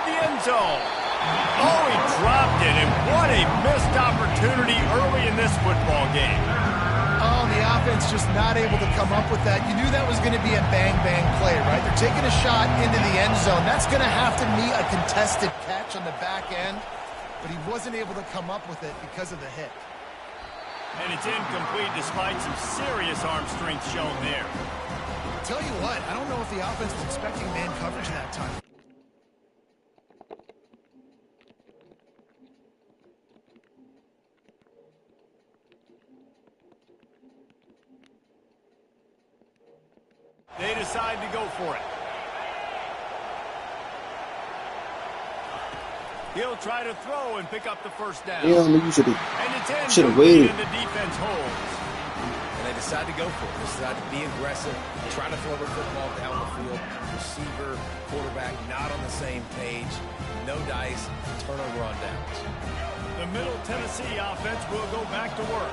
toward the end zone. Oh, he dropped it, and what a missed opportunity early in this football game. Oh, the offense just not able to come up with that. You knew that was going to be a bang-bang play, right? They're taking a shot into the end zone. That's going to have to be a contested catch on the back end, but he wasn't able to come up with it because of the hit. And it's incomplete despite some serious arm strength shown there. Tell you what, I don't know if the offense was expecting man coverage that time. They decide to go for it. He'll try to throw and pick up the first down. Yeah, you should have waited. And the defense holds. And they decide to go for it. They decide to be aggressive, try to throw the football down the field. Receiver, quarterback, not on the same page. No dice, turnover on downs. The Middle Tennessee offense will go back to work.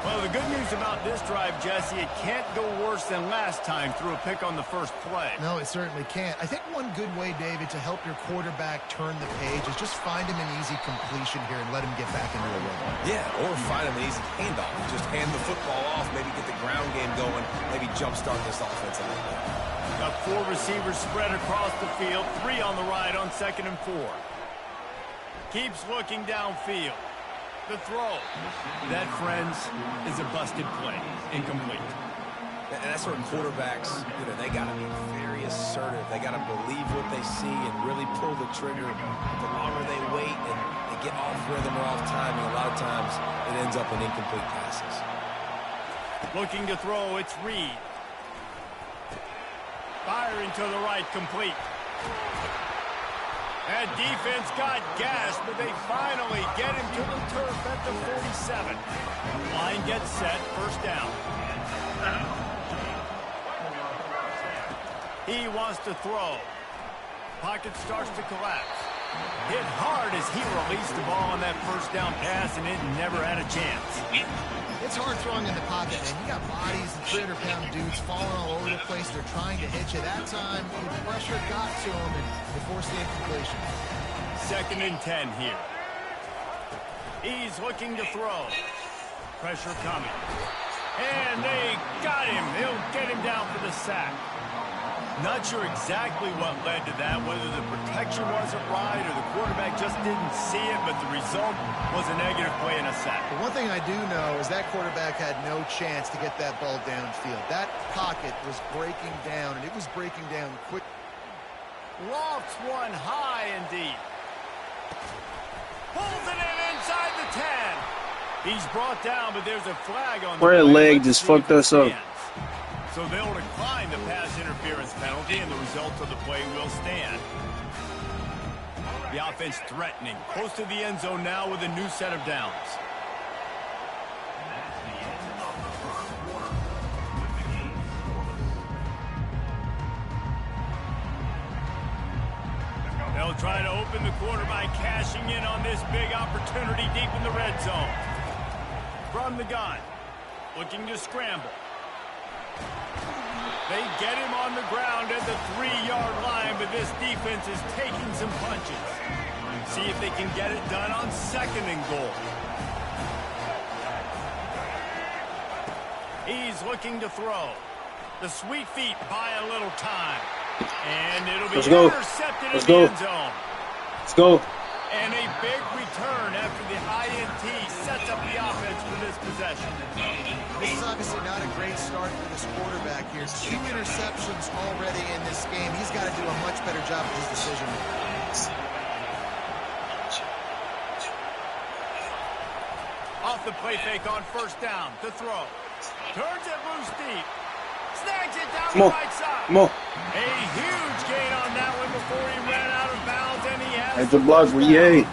Well, the good news about this drive, Jesse, it can't go worse than last time through a pick on the first play. No, it certainly can't. I think one good way, David, to help your quarterback turn the page is just find him an easy completion here and let him get back into a rhythm. Yeah, or find him an easy handoff. Just hand the football off, maybe get the ground game going, maybe jumpstart this offense a little bit. Got 4 receivers spread across the field, 3 on the right on 2nd and 4. Keeps looking downfield. The throw. That, friends, is a busted play. Incomplete. And that's where quarterbacks, they got to be very assertive. They got to believe what they see and really pull the trigger. The longer they wait and they get off rhythm or off timing, a lot of times it ends up in incomplete passes. Looking to throw, it's Reed. Firing to the right, complete. That defense got gassed, but they finally get him to the turf at the 47. Line gets set, first down. He wants to throw. Pocket starts to collapse. Hit hard as he released the ball on that first down pass, and it never had a chance. It's hard throwing in the pocket, man. You got bodies and 300-pound dudes falling all over the place. They're trying to hit you. That time, the pressure got to him, and they forced the incompletion. 2nd and 10 here. He's looking to throw. Pressure coming. And they got him. They'll get him down for the sack. Not sure exactly what led to that, whether the protection wasn't right or the quarterback just didn't see it, but the result was a negative play and a sack. But one thing I do know is that quarterback had no chance to get that ball downfield. That pocket was breaking down, and it was breaking down quick. Lofts one high and deep. Pulls it in inside the 10. He's brought down, but there's a flag on the Where play. leg just fucked us up. So they'll decline the pass interference penalty, and the result of the play will stand. The offense threatening, close to the end zone now with a new set of downs. They'll try to open the quarter by cashing in on this big opportunity deep in the red zone. From the gun, looking to scramble. They get him on the ground at the 3-yard line, but this defense is taking some punches. See if they can get it done on 2nd and goal. He's looking to throw. The sweet feet buy a little time. And it'll be intercepted in the end zone. Let's go. And a big return after the INT sets up the offense for this possession. This is obviously not a great start for this quarterback here. 2 interceptions already in this game. He's got to do a much better job of his decision making. Off the play fake on first down to throw. Turns it loose deep. Snags it down the right side. Come on. A huge gain on that one before he ran out of bounds, and he has It's a block, yay.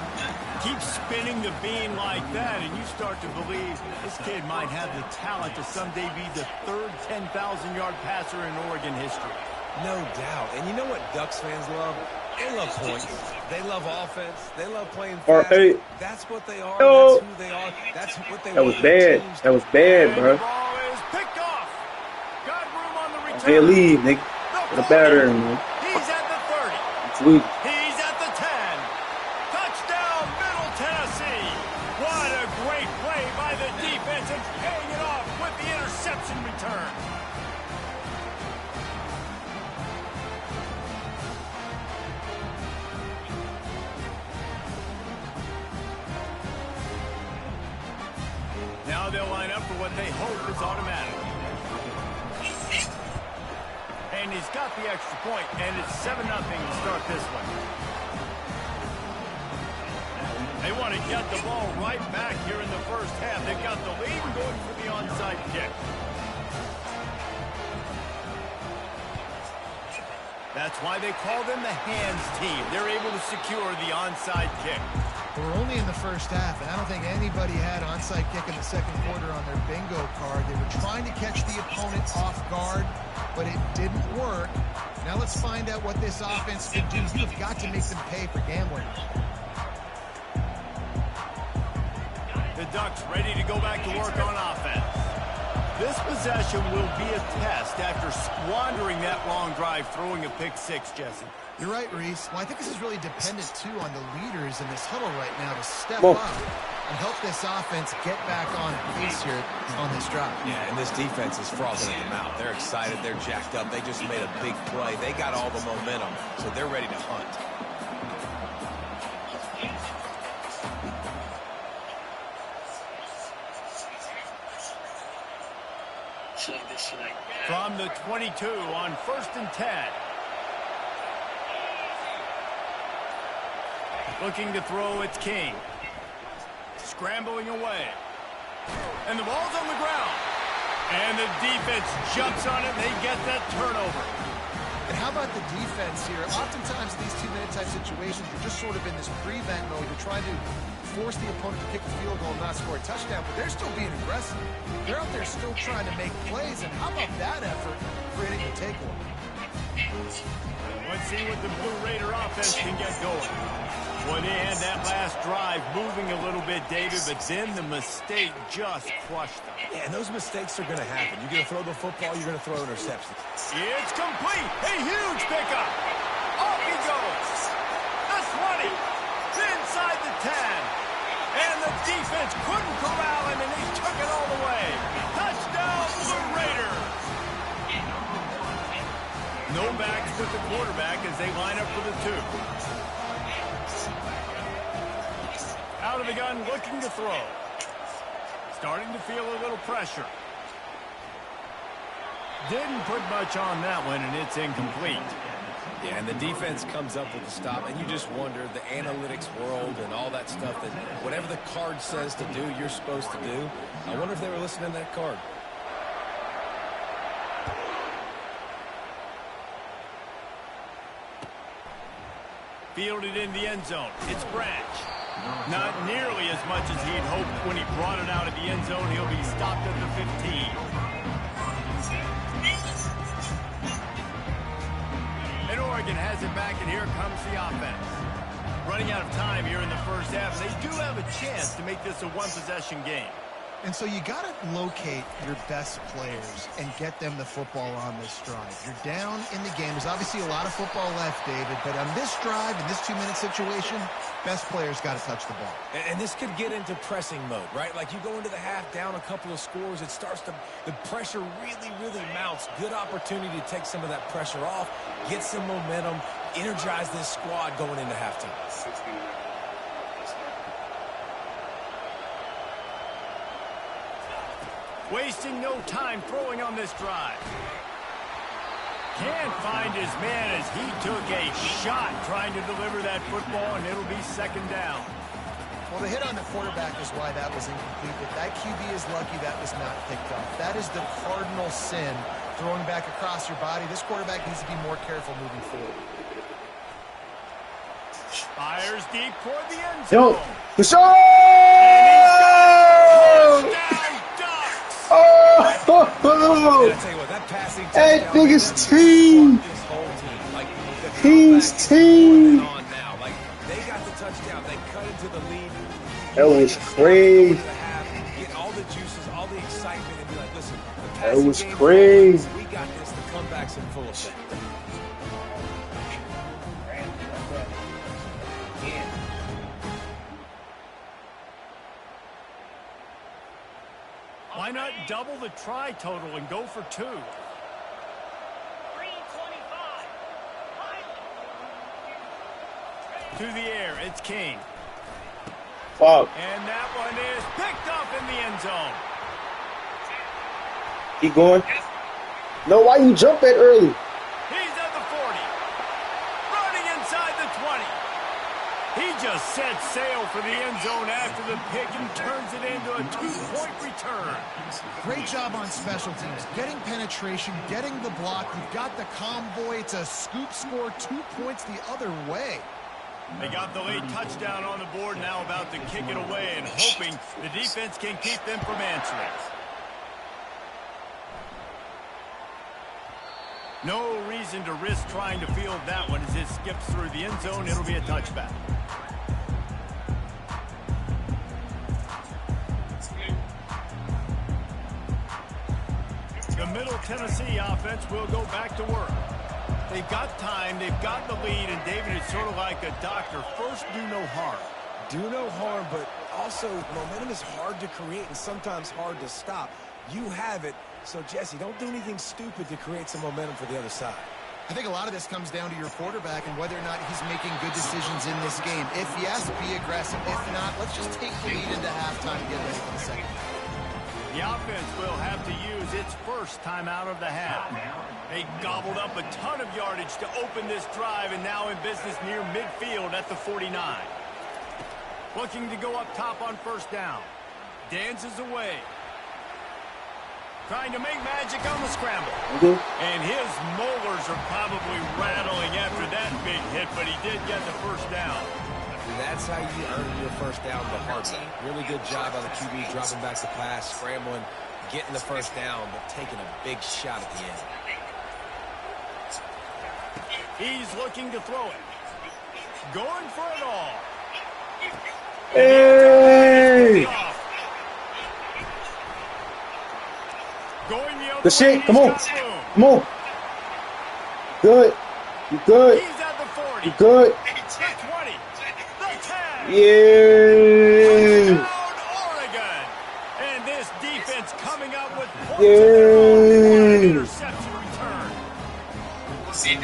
Keep spinning the bean like that, and you start to believe this kid might have the talent to someday be the 3rd 10,000-yard passer in Oregon history. No doubt. And you know what Ducks fans love? They love points. They love offense. They love playing fast. That's what they are. Oh. That's who they are. That's what they That was bad. That was bad, bro. The ball is picked off. Got room on the return. Can't leave, nigga. Got a batter, man. He's at the 30. Sweet. He's at the 10. they'll line up for what they hope is automatic. And he's got the extra point, and it's 7-0 to start this one. They want to get the ball right back here in the first half. They've got the lead and going for the onside kick. That's why they call them the hands team. They're able to secure the onside kick. We're only in the first half, and I don't think anybody had onside kick in the second quarter on their bingo card. They were trying to catch the opponent off guard, but it didn't work. Now let's find out what this offense can do. You've got to make them pay for gambling. The Ducks ready to go back to work on offense. This possession will be a test after squandering that long drive, throwing a pick six, Jesse. You're right, Reese. Well, I think this is really dependent, too, on the leaders in this huddle right now to step up and help this offense get back on pace here on this drive. Yeah, and this defense is frothing at the mouth. They're excited. They're jacked up. They just made a big play. They got all the momentum, so they're ready to hunt. From the 22 on 1st and 10. Looking to throw, it's King. Scrambling away. And the ball's on the ground. And the defense jumps on it, and they get that turnover. And how about the defense here? Oftentimes, these two-minute type situations, you're just sort of in this prevent mode. You're trying to force the opponent to kick a field goal and not score a touchdown, but they're still being aggressive. They're out there still trying to make plays, and how about that effort creating a takeaway? Let's see what the Blue Raider offense can get going. Well, they had that last drive moving a little bit, David, but then the mistake just crushed them. Yeah, and those mistakes are going to happen. You're going to throw the football, you're going to throw interceptions. It's complete. A huge pickup. Off he goes. The 20. Inside the 10. And the defense couldn't corral him, and he took it all the way. Touchdown, Blue Raiders. No backs with the quarterback as they line up for the 2. Out of the gun, looking to throw. Starting to feel a little pressure. Didn't put much on that one, and it's incomplete. Yeah, and the defense comes up with the stop, and you just wonder, the analytics world and all that stuff, that whatever the card says to do, you're supposed to do. I wonder if they were listening to that card. Fielded in the end zone. It's Branch. Not nearly as much as he'd hoped when he brought it out of the end zone. He'll be stopped at the 15. And Oregon has it back, and here comes the offense. Running out of time here in the first half. They do have a chance to make this a one-possession game. And so you got to locate your best players and get them the football on this drive. You're down in the game. There's obviously a lot of football left, David, but on this drive, in this 2-minute situation, best players got to touch the ball. And this could get into pressing mode, right? Like you go into the half down a couple of scores, it starts to, the pressure really, really mounts. Good opportunity to take some of that pressure off, get some momentum, energize this squad going into halftime. Wasting no time throwing on this drive. Can't find his man as he took a shot trying to deliver that football, and it'll be 2nd down. Well, the hit on the quarterback is why that was incomplete, but that QB is lucky that was not picked up. That is the cardinal sin, throwing back across your body. This quarterback needs to be more careful moving forward. Fires deep toward the end zone. Yo, for sure! Touchdown, Ducks! Oh! I tell you what, that passing That nigga's team! this whole team. Like, the Team's comeback team! is on now. Like, they got the touchdown. They cut into the lead. That was crazy. Get all the juices, all the excitement, and be like, listen, the That passing was game's crazy. over. We got this. The comeback's in full effect. Why not double the try total and go for 2? To the air, it's King. Fuck. And that one is picked up in the end zone. Keep going. No, why you jump that early? He's at the 40. Running inside the 20. He just set sail for the end zone after the pick and turns it into a 2-point return. Great job on special teams. Getting penetration, getting the block. You've got the convoy. It's a scoop score, 2 points the other way. They got the late touchdown on the board, now about to kick it away and hoping the defense can keep them from answering. No reason to risk trying to field that one as it skips through the end zone. It'll be a touchback. The Middle Tennessee offense will go back to work. They've got time, they've got the lead, and David is sort of like a doctor. First, do no harm. Do no harm, but also momentum is hard to create and sometimes hard to stop. You have it, so Jesse, don't do anything stupid to create some momentum for the other side. I think a lot of this comes down to your quarterback and whether or not he's making good decisions in this game. If yes, be aggressive. If not, let's just take the lead into halftime and get ready for the second half. The offense will have to use its first timeout of the half. They gobbled up a ton of yardage to open this drive and now in business near midfield at the 49. Looking to go up top on first down. Dances away. Trying to make magic on the scramble. And his molars are probably rattling after that big hit, but he did get the first down. That's how you earn your first down the hard way. Really good job by the QB dropping back the pass, scrambling, getting the first down, but taking a big shot at the end. He's looking to throw it. Going for it all. Hey! Going the other Good shit. way, Come on. Come on. Good. You good. He's at the 40. You good. The 20. The 10. Yeah. Down Oregon. And this defense coming up with points of their own. What an interception return. Dude,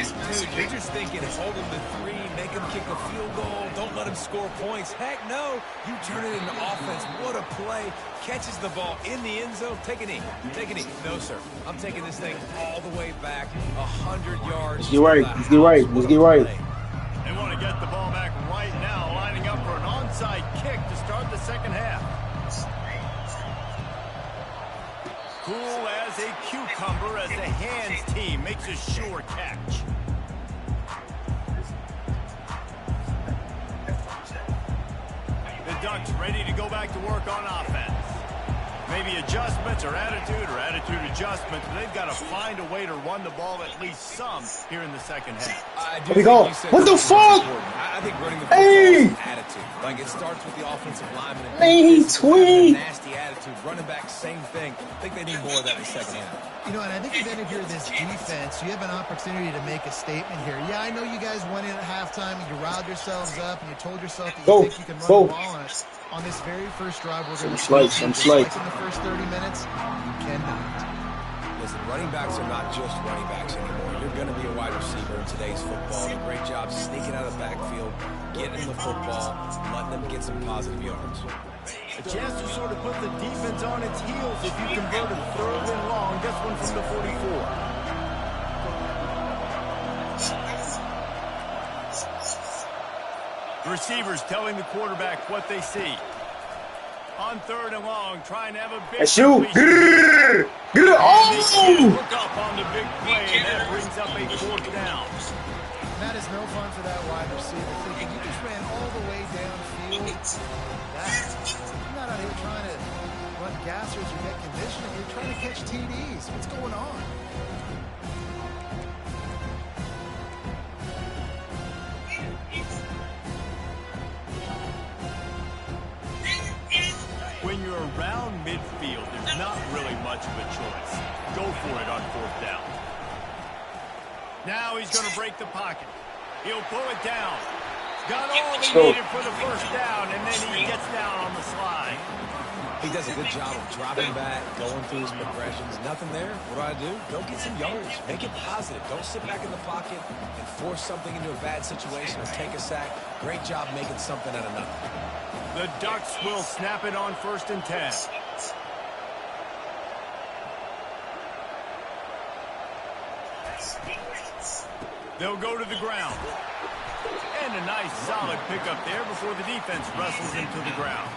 you're just thinking, hold him to 3, make him kick a field goal, don't let him score points. Heck no, you turn it into offense. What a play. Catches the ball in the end zone. Take a knee. Take a knee. No, sir. I'm taking this thing all the way back, 100 yards. Let's get right. Let's get right. Let's get right. They want to get the ball back right now, lining up for an onside kick to start the second half. Cool as a cucumber as the hands team makes a sure catch. The Ducks ready to go back to work on offense. Maybe adjustments or attitude adjustments. They've got to find a way to run the ball at least some here in the second half. I do There we go. think you said What the fuck? I think running the football Hey! is attitude. Like, it starts with the offensive lineman. And Man, defense, tweet. nasty attitude. Running back, same thing. I think they need more of that in the second half. You know, and I think even if you're this defense, you have an opportunity to make a statement here. Yeah, I know you guys went in at halftime and you riled yourselves up and you told yourself that you think you can run the ball on this very first drive. We're going to Some slice. in the first 30 minutes. You cannot. Listen, running backs are not just running backs anymore. You're going to be a wide receiver in today's football. A great job sneaking out of the backfield, getting the football, letting them get some positive yards. A chance to sort of put the defense on its heels if you convert a third and long. This one from the 44. The receivers telling the quarterback what they see. On third and long, trying to have a big... Shoot. Grrr. Grrr. Oh! Look up on the big play, and that brings up a fourth down. That is no fun for that wide receiver. Thinking you just ran all the way downfield. You're not out here trying to run gassers or get conditioning. You're trying to catch TDs. What's going on? When you're around midfield, there's not really much of a choice. Go for it on fourth down. Now he's going to break the pocket. He'll pull it down. Got all he needed for the first down, and then he gets down on the slide. He does a good job of dropping back, going through his progressions. Nothing there. What do? Go get some yardage. Make it positive. Don't sit back in the pocket and force something into a bad situation or take a sack. Great job making something out of nothing. The Ducks will snap it on 1st and 10. They'll go to the ground. And a nice solid pickup there before the defense wrestles him to the ground.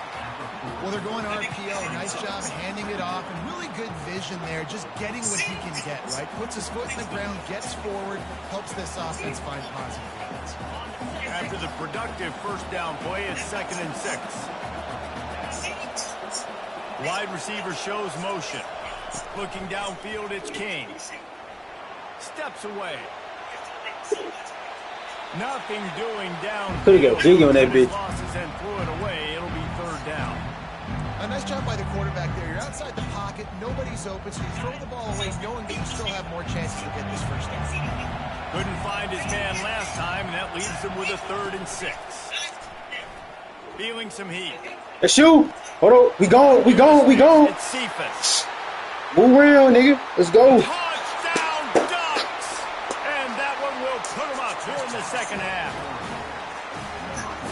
Well, they're going RPO. Nice job handing it off, and really good vision there, just getting what he can get, right? Puts his foot in the ground, gets forward, helps this offense find positive points. After the productive first down play, it's 2nd and 6. Wide receiver shows motion. Looking downfield, it's King. Steps away. Nothing doing down. Could have got big on that bitch. Losses and threw it away. It'll be 3rd down. A nice job by the quarterback there. You're outside the pocket. Nobody's open, so you throw the ball away knowing that you still have more chances to get this first down. Couldn't find his man last time, and that leaves him with a 3rd and 6. Feeling some heat. Let's shoot. Hold on. We gone. It's Cephas. Move around, nigga. Let's go. Touchdown Ducks! And that one will put him up here in the second half.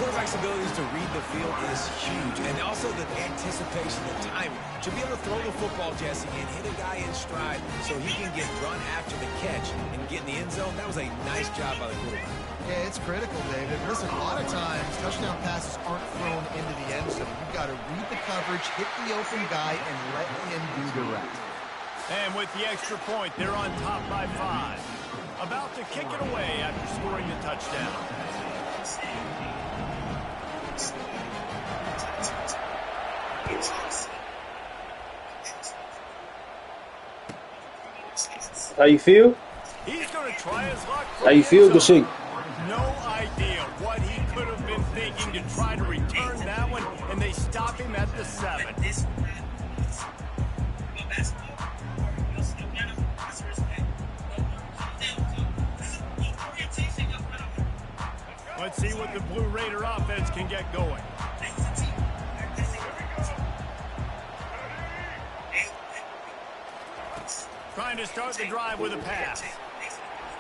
Quarterback's abilities to read the field is huge, and also the anticipation, the timing. To be able to throw the football, Jesse, and hit a guy in stride so he can get run after the catch and get in the end zone, that was a nice job by the quarterback. Yeah, it's critical, David. Listen, a lot of times, touchdown passes aren't thrown into the end zone. You've got to read the coverage, hit the open guy, and let him do the rest. And with the extra point, they're on top by 5. About to kick it away after scoring the touchdown. How you feel? He's going to try his luck. How you feel, Gashik? No idea what he could have been thinking to try to return that one, and they stop him at the 7. Let's see what the Blue Raider offense can get going. Trying to start the drive with a pass.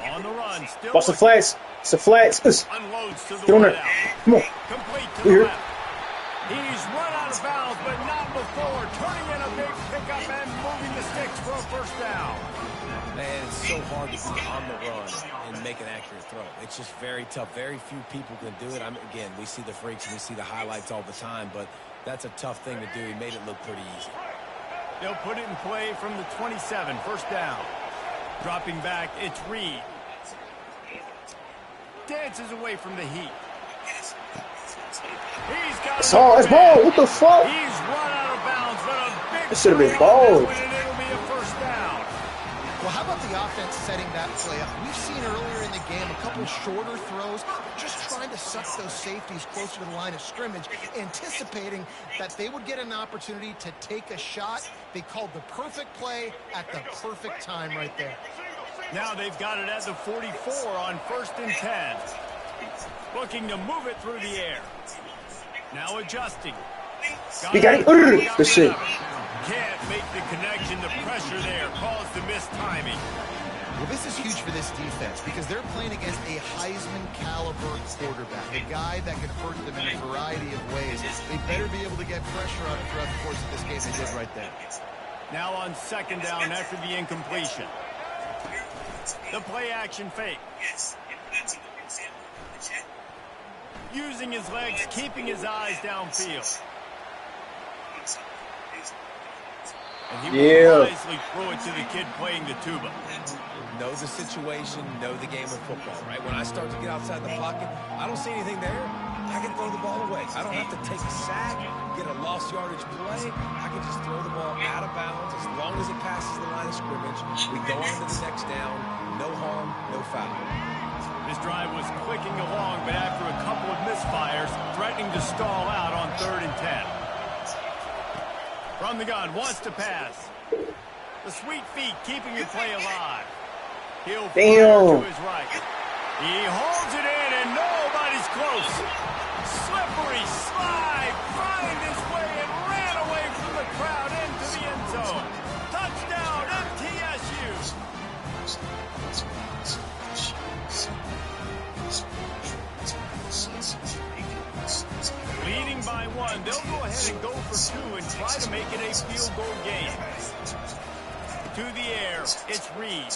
On the run, still. Watch the flats. It's the flats. Unloads to the Get on there. wideout. Come on. Complete to We're the here. left. He's run out of bounds, but not before. Turning in a big pickup and moving the sticks for a first down. Man, it's so hard to be on the run and make an accurate throw. It's just very tough. Very few people can do it. Again, we see the freaks and we see the highlights all the time, but that's a tough thing to do. He made it look pretty easy. They'll put it in play from the 27, first down. Dropping back, it's Reed. Dances away from the heat. He's got It's all. It's ball. What the fuck? He's run out of bounds, but a big It should have been play on ball. that one, and it'll be a first down. Well, how about the offense setting that play up? We've seen earlier in the game a couple shorter throws, just trying to suck those safeties closer to the line of scrimmage, anticipating that they would get an opportunity to take a shot. They called the perfect play at the perfect time right there. Now they've got it at the 44 on 1st and 10. Looking to move it through the air. Now adjusting. You got it. Good shit. Can't make the connection. The pressure there caused the missed timing. Well, this is huge for this defense because they're playing against a Heisman-caliber quarterback, a guy that can hurt them in a variety of ways. They better be able to get pressure on him throughout the course of this game. They did right there. Now on 2nd down after the incompletion. The play action fake. Using his legs, keeping his eyes downfield. And he will wisely throw it to the kid playing the tuba. Know the situation, know the game of football, right? When I start to get outside the pocket, I don't see anything there. I can throw the ball away. I don't have to take a sack, get a lost yardage play. I can just throw the ball out of bounds as long as it passes the line of scrimmage. We go on to the next down. No harm, no foul. This drive was clicking along, but after a couple of misfires, threatening to stall out on 3rd and 10. From the gun, wants to pass. The sweet feet keeping the play alive. He'll fire to his right. He holds it in, and nobody's close. Slippery slide, find his way, and ran away from the crowd into the end zone. Touchdown, MTSU. Leading by 1, they'll go ahead and go for 2 and try to make it a field goal game. To the air, it's Reed.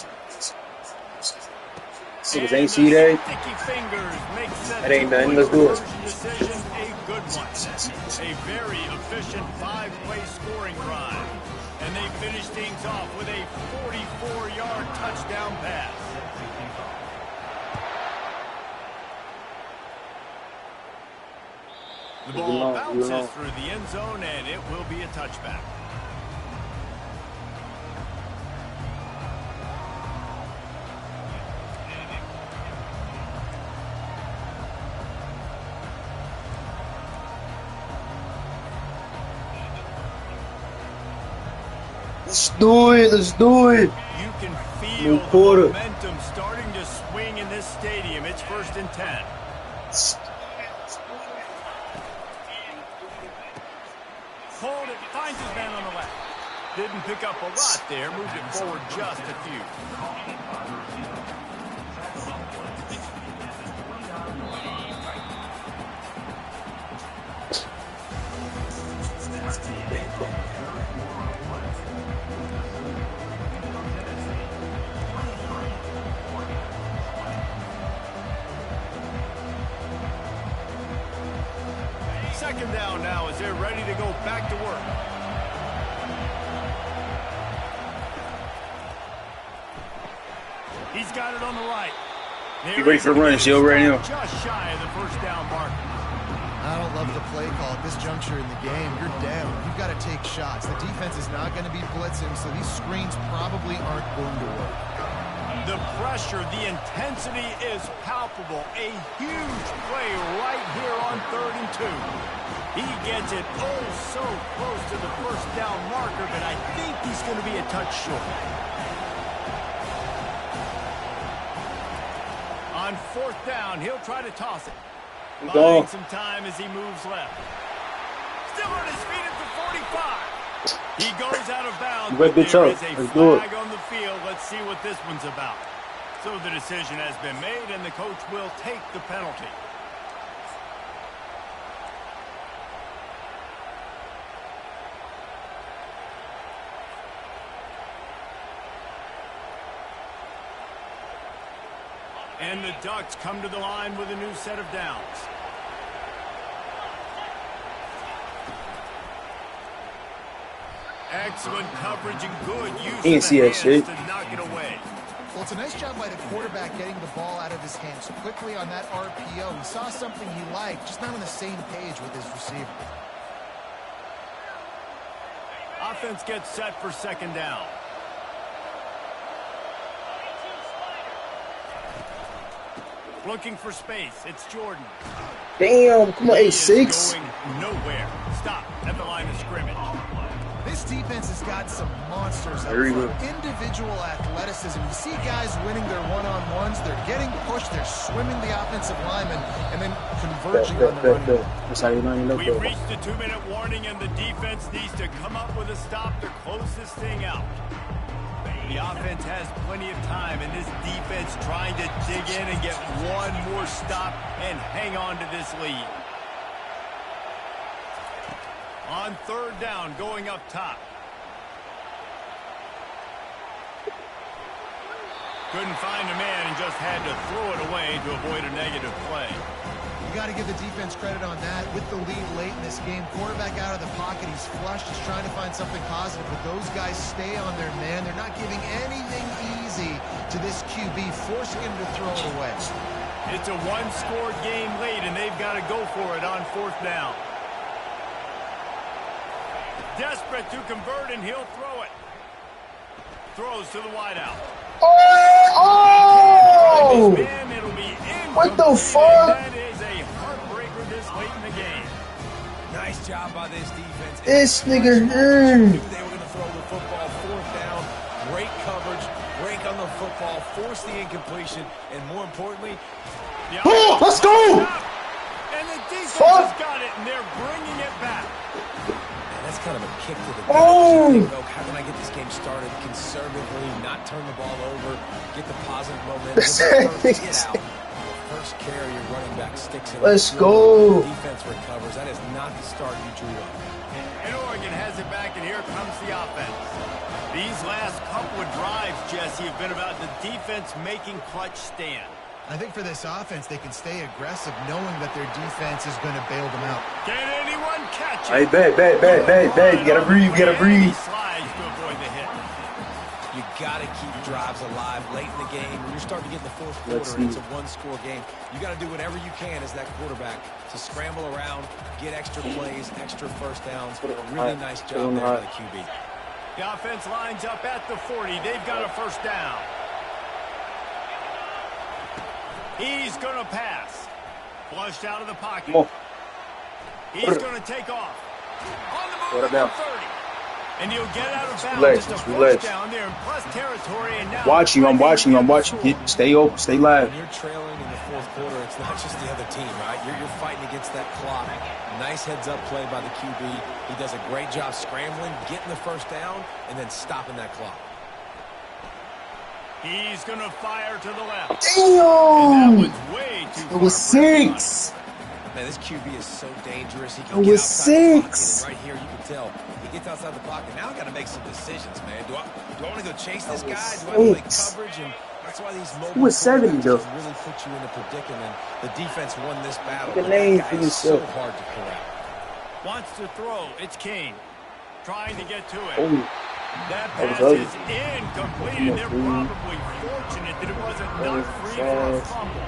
Niggas ain't see that. Sticky fingers makes That ain't nothing. Let's do it. Decision a good one. A very efficient 5-play scoring drive. And they finish things off with a 44-yard touchdown pass. The ball bounces through the end zone, and it will be a touchback. Let's do it. Let's do it. You can feel the momentum starting to swing in this stadium. It's 1st and 10. Hold it, finds his man on the left. Didn't pick up a lot there, moved it forward just a few. Second down now as they're ready to go back to work. He's got it on the right. You ready for a run? She over right now. Just shy of the 1st down mark. I don't love the play call at this juncture in the game. You're down. You've got to take shots. The defense is not going to be blitzing, so these screens probably aren't going to work. The pressure, the intensity is palpable. A huge play right here on 3rd and 2. He gets it so close to the 1st down marker, but I think he's going to be a touch short. On 4th down, he'll try to toss it. Buying some time as he moves left. Still on his feet at the 45. He goes out of bounds. There is a flag on the field. Let's see what this one's about. So the decision has been made, and the coach will take the penalty. And the Ducks come to the line with a new set of downs. Excellent coverage and good use of the hands to knock it away. Well, it's a nice job by the quarterback getting the ball out of his hands quickly on that RPO. He saw something he liked, just not on the same page with his receiver. Offense gets set for 2nd down. Looking for space. It's Jordan. Damn, come on, 8-6. Going nowhere. Stop at the line of scrimmage. This defense has got some monsters up front. Individual athleticism. You see guys winning their one-on-ones. They're getting pushed. They're swimming the offensive lineman and then converging on the running. That's how you know. We've reached a 2-minute warning, and the defense needs to come up with a stop to close this thing out. The offense has plenty of time, and this defense trying to dig in and get one more stop and hang on to this lead. On 3rd down, going up top. Couldn't find a man and just had to throw it away to avoid a negative play. You got to give the defense credit on that. With the lead late in this game, quarterback out of the pocket, he's flushed, he's trying to find something positive, but those guys stay on their man. They're not giving anything easy to this QB, forcing him to throw it away. It's a one-score game late, and they've got to go for it on 4th down. Desperate to convert, and he'll throw it. Throws to the wideout. Oh! What the fuck? That is a heartbreaker this late in the game. Nice job by this defense. This nigga. Knew they were going to throw the football 4th down. Great coverage, break on the football, force the incompletion, and more importantly, oh, let's go! And the defense has got it, and they're bringing it back. That's kind of a kick to the Oh! How can I get this game started conservatively, not turn the ball over, get the positive momentum, get out. First carry, your running back sticks it. Let's go. Defense recovers. That is not the start you drew up. And Oregon has it back, and here comes the offense. These last couple of drives, Jesse, have been about the defense making clutch stand. I think for this offense, they can stay aggressive knowing that their defense is going to bail them out. Can anyone catch Hey, it? bet. You gotta breathe, you gotta breathe. He slides to avoid the hit. You got to keep drives alive late in the game. When you're starting to get in the fourth quarter and it's a one-score game, you got to do whatever you can as that quarterback to scramble around, get extra plays, extra first downs. A really nice job there by the QB. The offense lines up at the 40. They've got a first down. He's going to pass. Flushed out of the pocket. He's going to take off. On the move at the 30. And he'll get out of bounds. Just a first down there in plus territory. And now I'm watching. Stay open, stay live. When you're trailing in the fourth quarter, it's not just the other team, right? You're fighting against that clock. Nice heads-up play by the QB. He does a great job scrambling, getting the first down, and then stopping that clock. He's going to fire to the left. Damn! And that was way too far. It was 6. Man, this QB is so dangerous. He can It get was outside the pocket, 6. and right here, you can tell. He gets outside the pocket. Now I got to make some decisions, man. Do I want to go chase this guy? Do I play coverage? And that's why these mobile It was 70 though. quarterbacks really put you in a predicament. The defense won this battle. Good but name that for guy is so yourself. hard to correct. Wants to throw. It's Kane. Trying to get to it. Oh, That that was pass ugly. is incomplete, and they're probably fortunate that it wasn't knocked free for a fumble.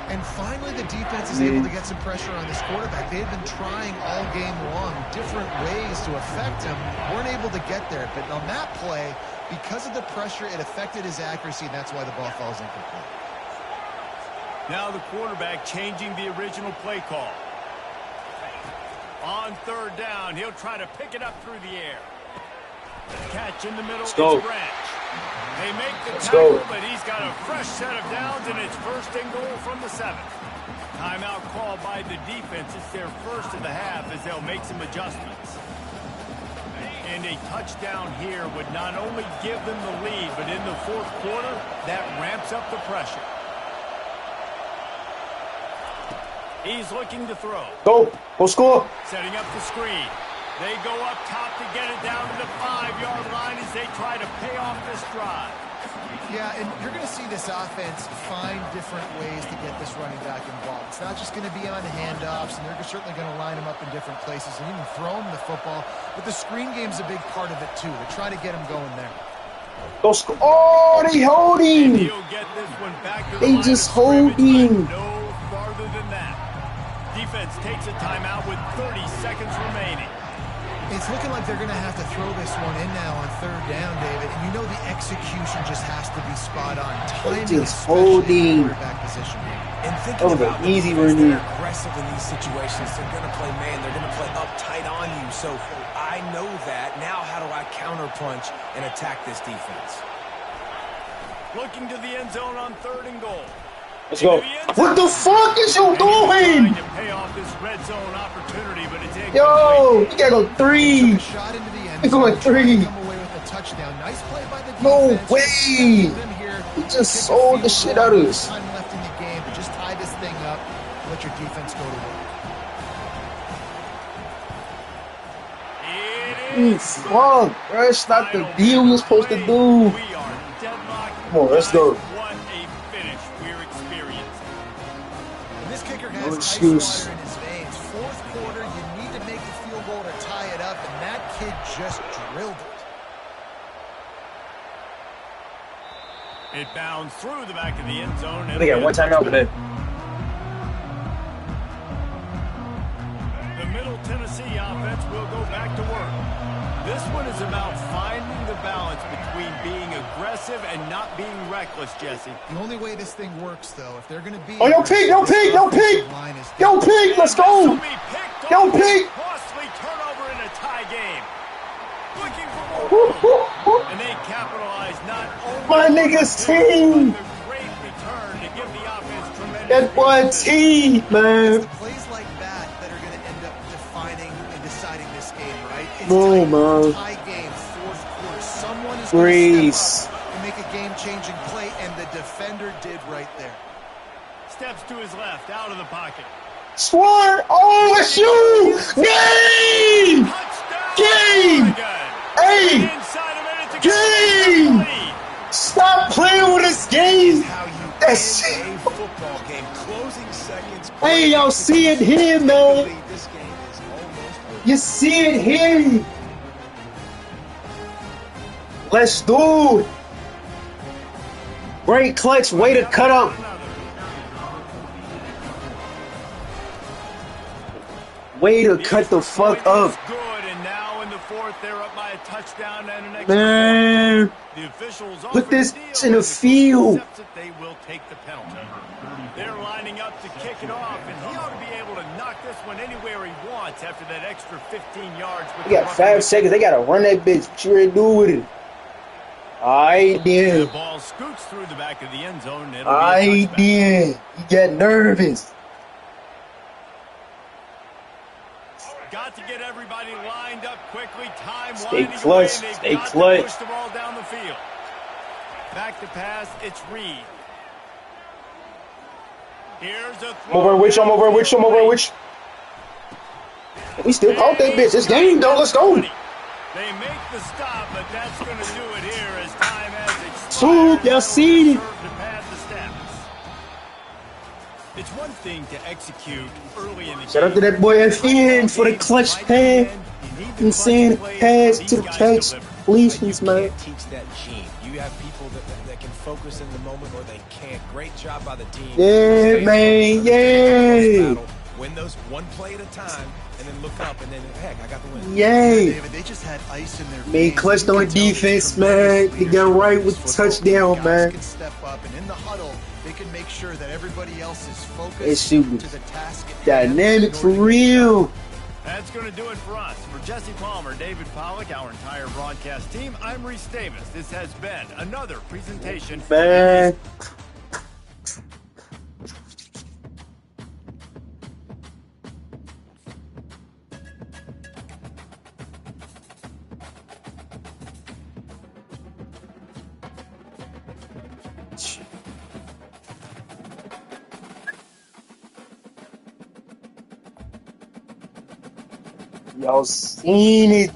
And finally, the defense is able to get some pressure on this quarterback. They've been trying all game long, different ways to affect him. Weren't able to get there. But on that play, because of the pressure, it affected his accuracy, and that's why the ball falls incomplete. Now the quarterback changing the original play call. On third down, he'll try to pick it up through the air. Catch in the middle, it's Branch. They make the tackle, but he's got a fresh set of downs, and it's first and goal from the 7. Timeout called by the defense. It's their first of the half as they'll make some adjustments. And a touchdown here would not only give them the lead, but in the fourth quarter, that ramps up the pressure. He's looking to throw. Go score. Setting up the screen. They go up top to get it down to the 5-yard line as they try to pay off this drive. Yeah, and you're going to see this offense find different ways to get this running back involved. It's not just going to be on handoffs, and they're certainly going to line him up in different places and even throw him the football. But the screen game's a big part of it, too. They try to get him going there. Go score. Oh, they holding. He'll get this one back to the They line just of scrimmage, holding. but no farther than that. Defense takes a timeout with 30 seconds remaining. It's looking like they're going to have to throw this one in now on third down, David. And you know the execution just has to be spot on. Timing, just especially in holding. the quarterback position. And thinking That was about an easy the defense, run. they're aggressive in these situations. They're going to play man. They're going to play uptight on you. So I know that. Now how do I counterpunch and attack this defense? Looking to the end zone on third and goal. Let's go. What the fuck is you doing? Trying to pay off this red zone opportunity, but it's incomplete. Yo, you gotta go 3. Shot into the end He's zone, going 3. come away with a touchdown. Nice play by the defense. No way. He just sold the shit out of us. Time left in the game, but just tie this thing up. Let your defense go to work. Fuck, bro. It's not the deal we were supposed to do. We are deadlocked. Come on, let's go. What a finish we're experiencing. And this kicker has No ice excuse. water in his veins. Fourth quarter, you need to make the field goal to tie it up, and that kid just drilled it. It bounds through the back of the end zone. They got one timeout today. The Middle Tennessee offense will go back to work. This one is about finding the balance between being aggressive and not being reckless, Jesse. The only way this thing works, though, if they're going to be... Oh, yo, Pete, yo, Pete, yo, Pete. Yo, Pete, let's go. Yo, Pete. Costly turnover in a tie game. Looking for more. And they capitalize not only My on niggas the team. but the great return to give the offense tremendous. That boy T, man. The plays like that that are going to end up defining and deciding this game, right? It's Boom, man. tie game, fourth quarter. Someone is Breeze. going to step up and make a game-changing play, and the defender did right there. Steps to his left, out of the pocket. Swan. Oh, it's you. Game. Touchdown. Game. Oregon. Hey. Inside a minute to Game. go. Stop playing with this game. How you That's in a football game. Closing seconds. hey, y'all see it here, man. This game is almost over. You see it here. Let's do it. Great clutch. Way to cut up. Way to cut the fuck up. Good, and now in the fourth, they're up by a touchdown and an extra Man, point. The officials put this deal, in the field. they will take the penalty. They're lining up to kick it off, and he ought to be able to knock this one anywhere he wants after that extra 15 yards. We got 5 seconds. They gotta run that bitch. What you ready to do with it? I The did. ball scoots through the back of the end zone. It'll be a I touchback. did. You got nervous. Got to get everybody lined up quickly. Time Stay winding clutch. away. They've Stay got clutch. to push the ball down the field. Back to pass. It's Reed. Here's a I'm over with you. I'm over with you. I'm over with you. We still caught that bitch. This game, though. Let's go. They make the stop, but that's going to do it here as time has expired. Two, y'all seen it. To pad the stats. It's one thing to execute early in the Shout out to game. that boy FN for the clutch pass. Insane pass to the catch. Completions, You man. can't teach that gene. You have people that can focus in the moment or they can't. Great job by the team. Yeah, man. Yeah. Win those one play at a time and then look up and then, heck, I got the win. Yay. David, they just had ice in their Man, veins. clutched You on can tell defense, tremendous man. They got leadership right in with this the football. touchdown, Guys man. can step up, and in the huddle, they can make sure that everybody else is focused That shit was to the task at hand dynamic in for order to get it done. real. That's going to do it for us. For Jesse Palmer, David Pollack, our entire broadcast team, I'm Reese Davis. This has been another presentation. Man. Y'all seen it.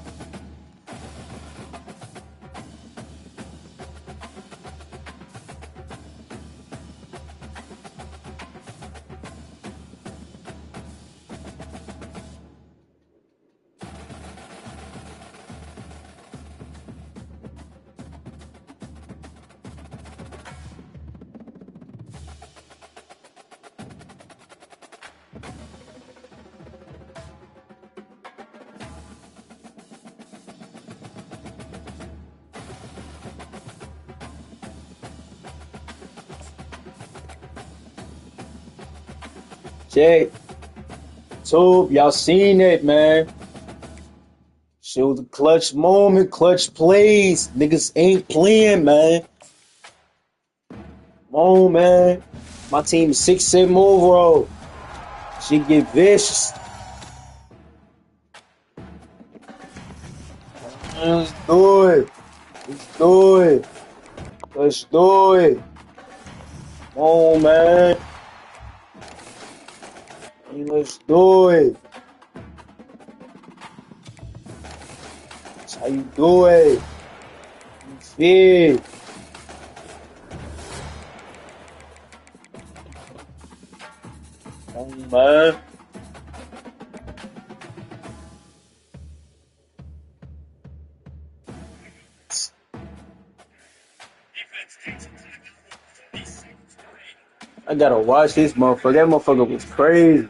Check. So, y'all seen it, man. Show the clutch moment, clutch plays. Niggas ain't playing, man. Come on, man. My team is 6-7 overall. She get vicious. Let's do it. Let's do it. Let's do it. Come on, man. Let's do it. That's how you do it. You feel. Come on, man. I gotta watch this motherfucker. That motherfucker was crazy.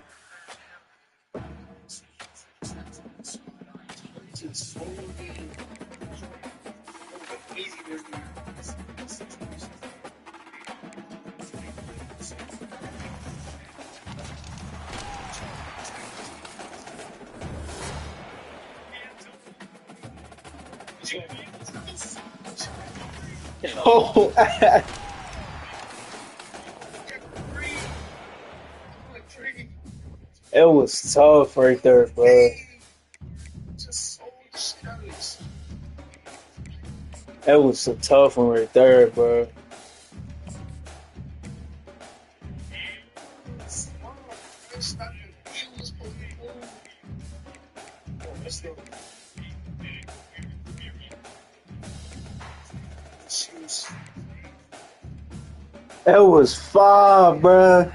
Oh, it was tough right there, bro. That was a tough one right there, bro. That was far, bruh.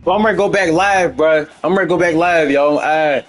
Well, I'm ready to go back live, bruh. I'm ready to go back live, y'all. All right.